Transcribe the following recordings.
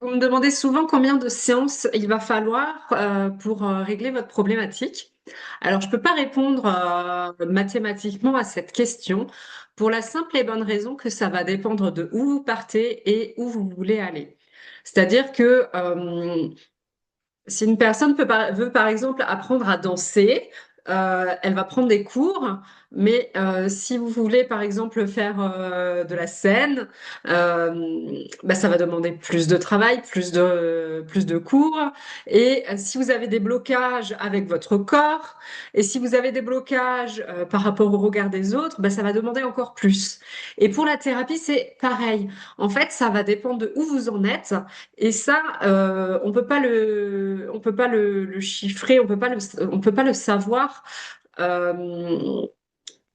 Vous me demandez souvent combien de séances il va falloir pour régler votre problématique. Alors, je ne peux pas répondre mathématiquement à cette question pour la simple et bonne raison que ça va dépendre de où vous partez et où vous voulez aller. C'est-à-dire que si une personne veut par exemple apprendre à danser, elle va prendre des cours, mais si vous voulez par exemple faire de la scène, bah, ça va demander plus de travail, plus de cours. Et si vous avez des blocages avec votre corps, et si vous avez des blocages par rapport au regard des autres, bah, ça va demander encore plus. Et pour la thérapie, c'est pareil. En fait, ça va dépendre de où vous en êtes. Et ça, on peut pas le chiffrer, on peut pas le savoir, euh,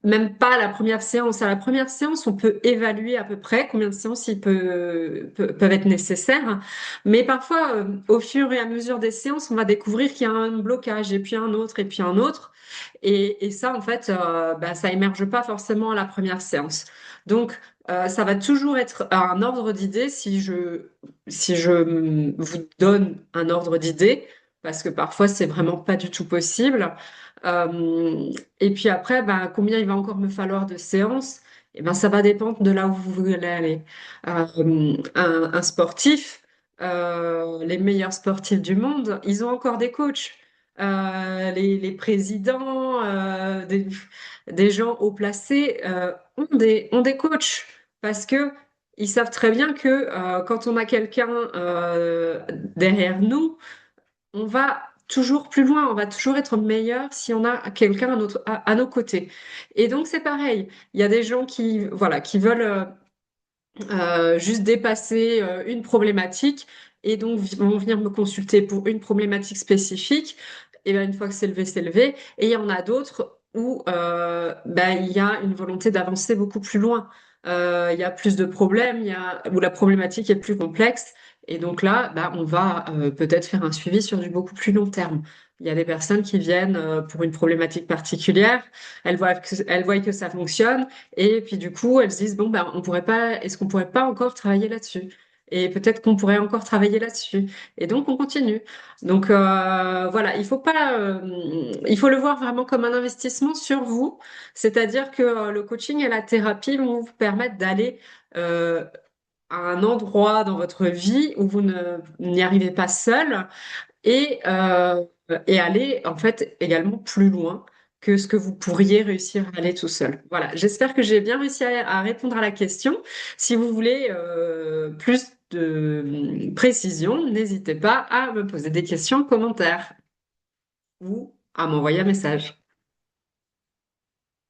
même pas à la première séance. À la première séance, on peut évaluer à peu près combien de séances peuvent être nécessaires. Mais parfois, au fur et à mesure des séances, on va découvrir qu'il y a un blocage, et puis un autre, et puis un autre. Et ça, en fait, bah, ça émerge pas forcément à la première séance. Donc, ça va toujours être un ordre d'idées si je vous donne un ordre d'idées, parce que parfois, c'est vraiment pas du tout possible. Et puis après, bah, combien il va encore me falloir de séances? Eh ben, ça va dépendre de là où vous voulez aller. Un sportif, les meilleurs sportifs du monde, ils ont encore des coachs. Les présidents, des gens haut placés ont des coachs parce que ils savent très bien que quand on a quelqu'un derrière nous, on va toujours plus loin, on va toujours être meilleur si on a quelqu'un à nos côtés. Et donc c'est pareil, il y a des gens voilà, qui veulent juste dépasser une problématique et donc vont venir me consulter pour une problématique spécifique. Et bien, une fois que c'est levé, c'est levé. Et il y en a d'autres où ben, il y a une volonté d'avancer beaucoup plus loin. Il y a plus de problèmes, où la problématique est plus complexe. Et donc là, ben, on va peut-être faire un suivi sur du beaucoup plus long terme. Il y a des personnes qui viennent pour une problématique particulière, elles voient que ça fonctionne, et puis du coup, elles se disent, bon, ben, est-ce qu'on pourrait pas encore travailler là-dessus? Et peut-être qu'on pourrait encore travailler là-dessus. Et donc, on continue. Donc, voilà, il faut le voir vraiment comme un investissement sur vous. C'est-à-dire que le coaching et la thérapie vont vous permettre d'aller euh, à un endroit dans votre vie où n'y arrivez pas seul et aller en fait également plus loin que ce que vous pourriez réussir à aller tout seul. Voilà, j'espère que j'ai bien réussi à répondre à la question. Si vous voulez plus de précision, n'hésitez pas à me poser des questions en commentaire ou à m'envoyer un message.